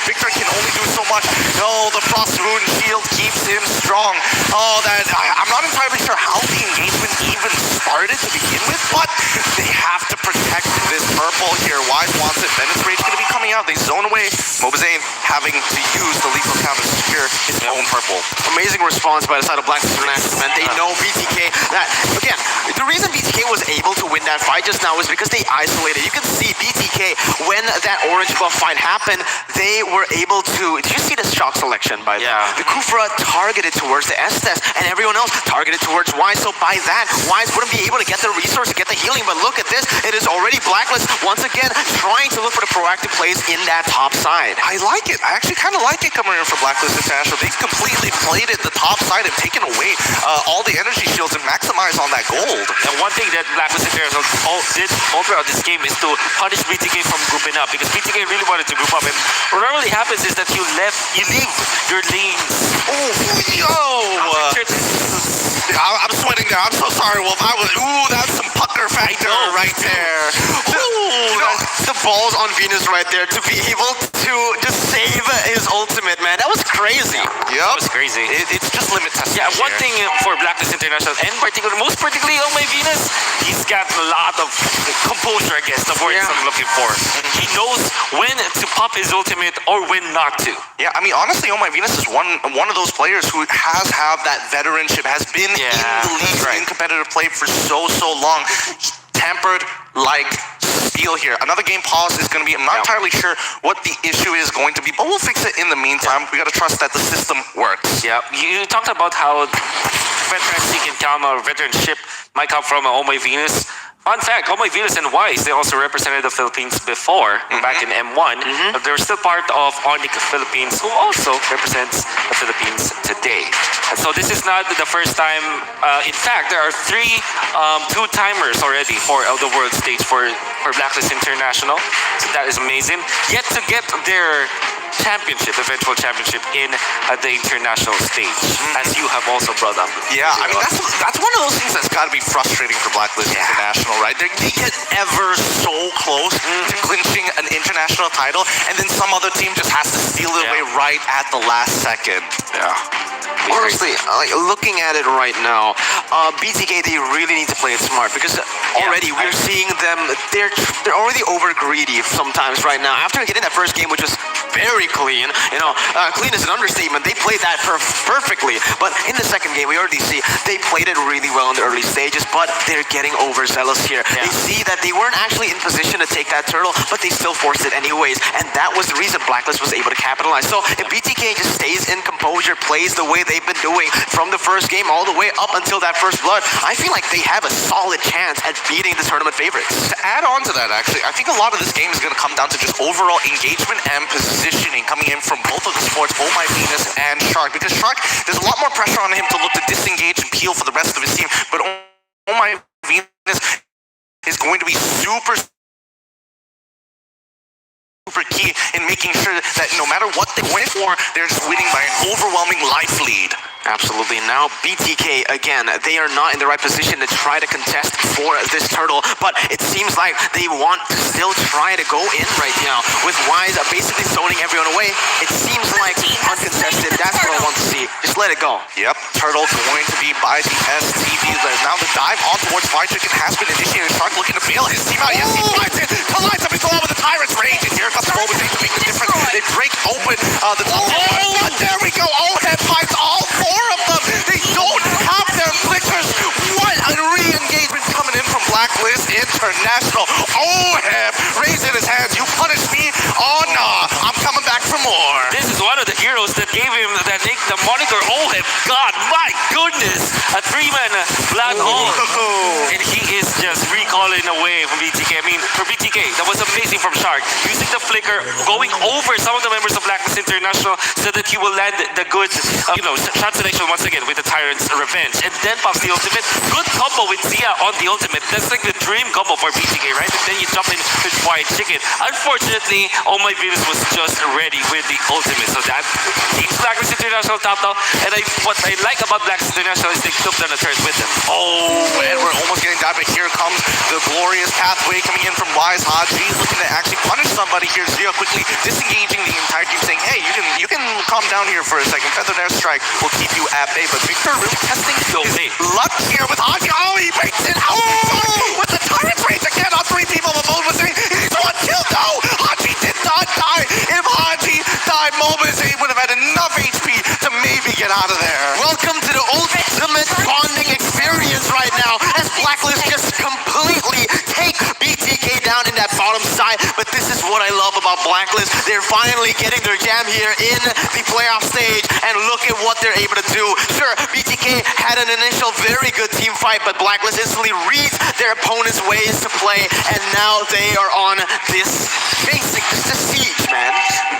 Victor can only do so much. No, the Frost Rune Shield keeps him strong. Oh, I'm not entirely sure how the engagement even started to begin with, but they have to protect this purple here. Wise wants it. Bennett's Rage going to be coming out. They zone away. Mobazane having to use the lethal counter to secure his own purple. Amazing response by the side of Blacklist International, man. They know BTK. That, again, the reason BTK was able to win that fight just now is because they isolated. You can see BTK, when that orange buff fight happened, they were able to... Did you see the shot selection by them? Yeah. The Kufra targeted towards the Estes, and everyone else targeted towards Wise. So by that, Wise wouldn't be able to get the resource, to get the healing. But look at this. It is already Blacklist, once again, trying to look for the proactive plays in that top side. I like it. I actually kind of like it coming in from Blacklist International. They've completely played it the top side and taken away all the energy shields and maximized on that gold. And one thing that Blacklist International did all throughout this game is to punish BTK from grouping up, because BTK really wanted to group up, and what normally happens is that you leave your lanes. Oh, yo! I'm sweating now. I'm so sorry, Wolf. That's some pucker factor right there. The balls on Venus right there to be able to just save his ultimate, man. That was crazy. Yep. That was crazy. It's just limit testing. Yeah, one thing for Blacklist International, and most particularly on my Venus, he's got a lot of composure, I guess, the word I'm looking for. He knows when to pop his ultimate or when not to. Yeah, I mean, honestly, Oh My Venus is one of those players who has that veteranship, has been in the league, in competitive play for so long. Tempered like steel here. Another game pause is going to be, I'm not entirely sure what the issue is going to be, but we'll fix it in the meantime. We got to trust that the system works. Yeah, you talked about how veterancy can come, or veteranship might come from Oh My Venus. Fun fact, Oh My Venus and Wise, they also represented the Philippines before, back in M1. But they're still part of Onyx Philippines, who also represents the Philippines today. And so this is not the first time. In fact, there are three two-timers already for the world stage for Blacklist International. So that is amazing. Yet to get their championship, eventual championship in the international stage, as you have also brought up. Yeah, I mean, that's one of those things that's got to be frustrating for Blacklist International, right? They get ever so close to clinching an international title, and then some other team just has to steal it away right at the last second. Yeah. Honestly, looking at it right now, BTK, they really need to play it smart, because already we're seeing them, they're already over greedy sometimes right now. After getting that first game, which was very clean, clean is an understatement. They played that perfectly, but in the second game, we already see they played it really well in the early stages, but they're getting overzealous here. They see that they weren't actually in position to take that turtle, but they still forced it anyways, and that was the reason Blacklist was able to capitalize. So if BTK just stays in composure, plays the way they've been doing from the first game all the way up until that first blood, I feel like they have a solid chance at beating the tournament favorites. To add on to that, actually, I think a lot of this game is going to come down to just overall engagement and positioning coming in from both of the sports, Oh My Venus and Shark, because Shark, there's a lot more pressure on him to look to disengage and peel for the rest of his team, but Oh My Venus is going to be super key in making sure that no matter what they win for, they're just winning by an overwhelming life lead. Absolutely. Now, BTK, again, they are not in the right position to try to contest for this turtle, but it seems like they want to still try to go in right now, with Wise basically zoning everyone away. It seems like uncontested. That's what I want to see. Just let it go. Yep, turtle going to be by the STV. Now the dive on towards Fire Chicken has been initiated. Shark looking to bail his team out. Yes, he finds it. Collides up into all with the Tyrant's Rage, and here comes Mobazane to make the difference. They break open the top. Oh, there we go. Oheb finds all four of them. They don't have their flickers. What a re-engagement coming in from Blacklist International. Oheb raising his hands. You punished me? Oh, nah. I'm coming back for more. This is one of the heroes that gave him the moniker Oheb. God, my goodness. A three-man black hole. And he is just recalling away from BTK. I mean, for BTK, that was amazing from Shark. Using the flicker, going over some of the members of Blacklist International so that he will land the good, shot selection once again with the Tyrant's Revenge. And then pops the ultimate. Good combo with Zia on the ultimate. That's like the dream combo for BTK, right? And then you jump in with Quiet Chicken. Unfortunately, Oh My Venus was just ready with the ultimate. So that keeps Blacklist International top down. And what I like about Blacklist International is they took down the turret with them. Oh, and we're almost getting died, but here comes the glorious pathway coming in from Wise Haji, looking to actually punish somebody here. Zia quickly disengaging the entire team, saying, hey, you can calm down here for a second. Feathered Airstrike will keep you at bay. But Victor really testing his luck here with Hanji. Oh, he breaks it out with the Tyrant's Rage again on 3 people. Mobilizing. He's one kill. No, Hanji did not die. If Hanji died, Mobilizing would have had enough HP to maybe get out of there. Welcome to the ultimate bonding experience right now, as Blacklist just completely take BTK down in that bottom side. But this is what I love about Blacklist. They're finally getting their jam here in the playoff stage, and look at what they're able to do. Sure, BTK had an initial very good team fight, but Blacklist instantly reads their opponent's ways to play, and now they are on this just a siege, man.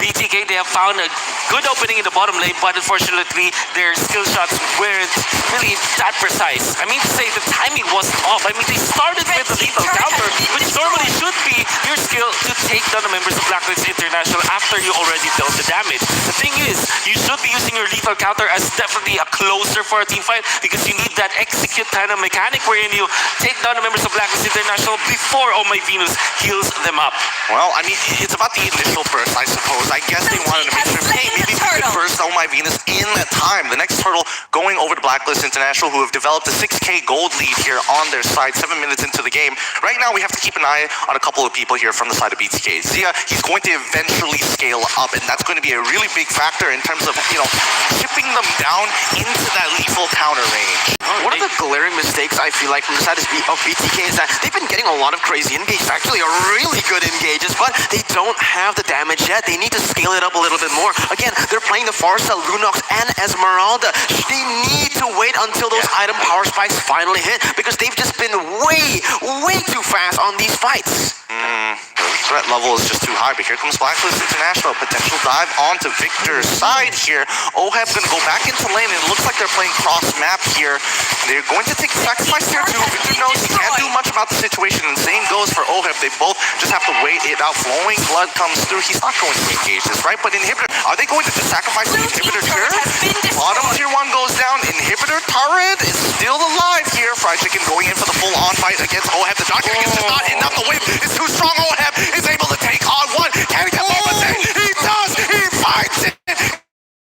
BTK, they have found a good opening in the bottom lane, but unfortunately, their skill shots weren't really that precise. I mean to say, the timing was off. I mean, they started with a lethal counter, which normally should be your skill to take down the members of Blacklist International after you already dealt the damage. The thing is, you should be using your lethal counter as definitely a closer for a team fight, because you need that execute kind of mechanic wherein you take down the members of Blacklist International before Oh My Venus heals them up. Well, I mean, it's about the initial burst, I suppose. I guess they wanted to make sure, hey, maybe we could burst Oh My Venus in time. The next turtle going over to Blacklist International, who have developed a 6k gold lead here on their side, 7 minutes into the game. Right now, we have to keep an eye on a couple of people here from the side of BTK. Zia, he's going to eventually scale up, and that's going to be a really big factor in terms of, chipping them down into that lethal counter range. One of the glaring mistakes I feel like from the side of BTK is that they've been getting a lot of crazy engages, actually a really good engages, but they don't have the damage yet. They need to scale it up a little bit more. Again, they're playing the Farsa, Lunox, and Esmeralda. They need to wait until those item power spikes finally hit, because they've just been way too fast on these fights. The threat level is just too high, but here comes Blacklist International. Potential dive onto Victor's side here. Oheb going to go back into lane, and it looks like they're playing cross-map here. They're going to take sacrifice here too. Victor knows he can't do much about the situation, and same goes for Oheb. They both just have to wait it out. Flowing blood comes through. He's not going to engage this, right? But Inhibitor, are they going to just sacrifice the Inhibitor here? Bottom tier 1 goes down. Inhibitor turret is still alive here. Fried Chicken going in for the full-on fight against Oheb. The doctor is just not enough. The wave is too strong. Oheb is able to take on one. Can he get Mobilizing? He does. He fights it.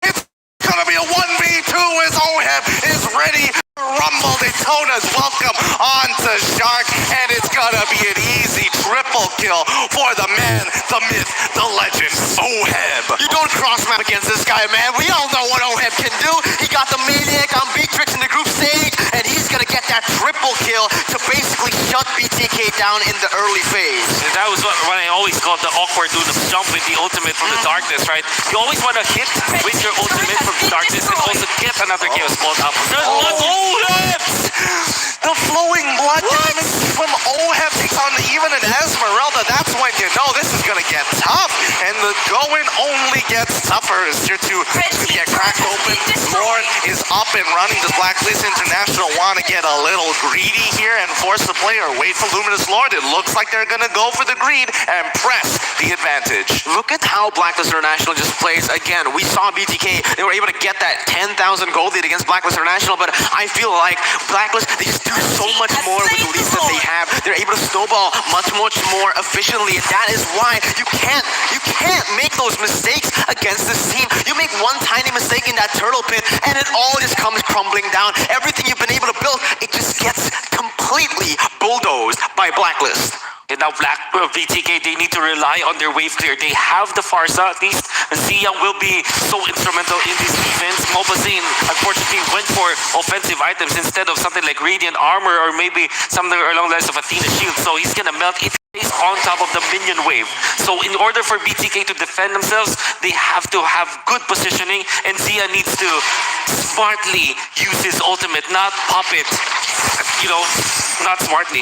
It's gonna be a 1v2 as Oheb is ready. Rumble Daytona's welcome onto Shark, and it's gonna be an easy triple kill for the man, the myth, the legend, Oheb. You don't cross-map against this guy, man. We all know what Oheb can do. He got the Maniac on Beatrix in the group stage, and he's gonna get that triple kill to basically shut BTK down in the early phase. And that was what I always called the awkward do the jump with the ultimate from the darkness, right? You always want to hit with your ultimate from the darkness and also get another chaos ball up. The flowing blood damage from Oheb takes on even an Esmeralda. That's when you know this is gonna get tough, and the going only gets tougher as tier 2 to get cracked open. Lord is up and running. Does Blacklist International want to get a little greedy here and force the play, or wait for Luminous Lord? It looks like they're gonna go for the greed and press the advantage. Look at how Blacklist International just plays. Again, we saw BTK, they were able to get that 10,000 gold lead against Blacklist International, but I feel like Blacklist, they just do so much more with the leads that they have. They're able to snowball much more efficiently, and that is why you can't make those mistakes against this team. You make one tiny mistake in that turtle pit, and it all just comes crumbling down. Everything you've been able to build, it just gets completely bulldozed by Blacklist. And now BTK, they need to rely on their wave clear. They have the Farsa, at least. Zia will be so instrumental in this defense. Mobazine, unfortunately, went for offensive items instead of something like Radiant Armor or maybe something along the lines of Athena Shield. So he's gonna melt it on top of the minion wave. So in order for BTK to defend themselves, they have to have good positioning, and Zia needs to smartly use his ultimate, not pop it, not smartly.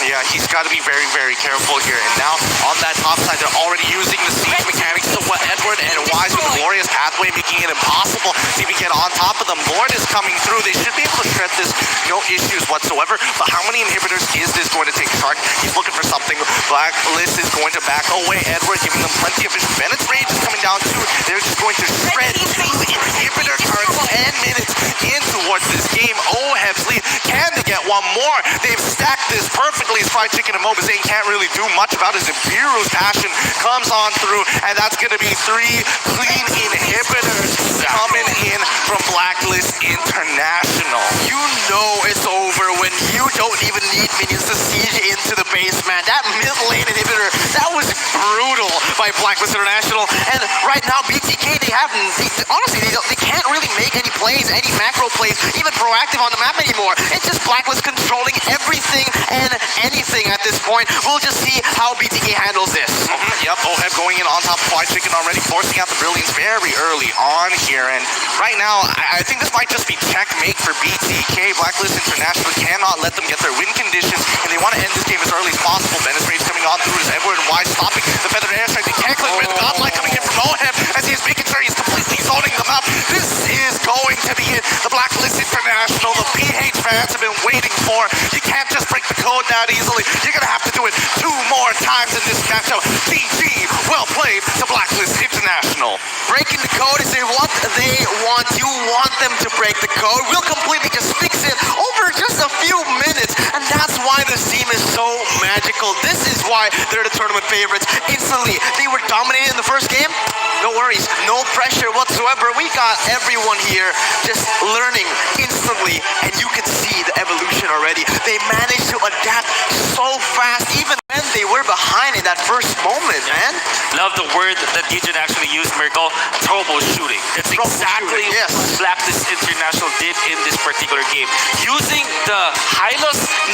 Yeah, he's got to be very careful here. And now on that top side, they're already using the siege mechanics to what Edward and Wise with the Glorious Pathway, making it impossible to even get on top of them. Lord is coming through. They should be able to shred this, no issues whatsoever. But how many inhibitors is this going to take Shark? He's looking for something. Blacklist is going to back away. Edward giving them plenty of vision. Bennett's rage is coming down too. They're just going to shred the inhibitor turns 10 minutes in towards this game. Oheb's lead. Can they get one more? They've stacked this perfect. Unfortunately, his fried chicken and Mobazane can't really do much about his Imperial's passion comes on through, and that's going to be 3 clean inhibitors coming in from Blacklist International. You know it's over when you don't even need minions to siege into the base, man. That mid lane inhibitor, that was brutal by Blacklist International. And right now, BTK, honestly, they can't really make any plays, any macro plays, even proactive on the map anymore. It's just Blacklist controlling everything and anything at this point. We'll just see how BTK handles this. Yep, Oheb going in on top of Fried Chicken already, forcing out the Brilliance very early on here. And right now, I think this might just be checkmate for BTK. Blacklist International cannot let them get their win conditions, and they want to end this game as early as possible. Menace Rage coming on through his Edward and Wise, stopping the Feathered Airstrike. They can't click with the Godlike coming in from Oheb as he's making sure he's completely zoning them up. This is going to be it. The Blacklist International, the PH fans have been waiting for. You can't just break the code that easily. You're going to have to do it 2 more times in this matchup. GG, well played to Blacklist International. Breaking the code is what they want. You want them to break the code. We'll completely just fix it over just a few minutes. And that's why this team is so magical. This is why they're the tournament favorites. Instantly, they were dominated in the first game. No worries, no pressure whatsoever. We got everyone here just learning instantly. And you can see the evolution already. They managed to adapt so fast, even when they were behind in that first moment, man. Love the word that Gideon actually used, Mirko. Troubleshooting. That's exactly yes. what Blacklist International did in this particular game. Using the high-low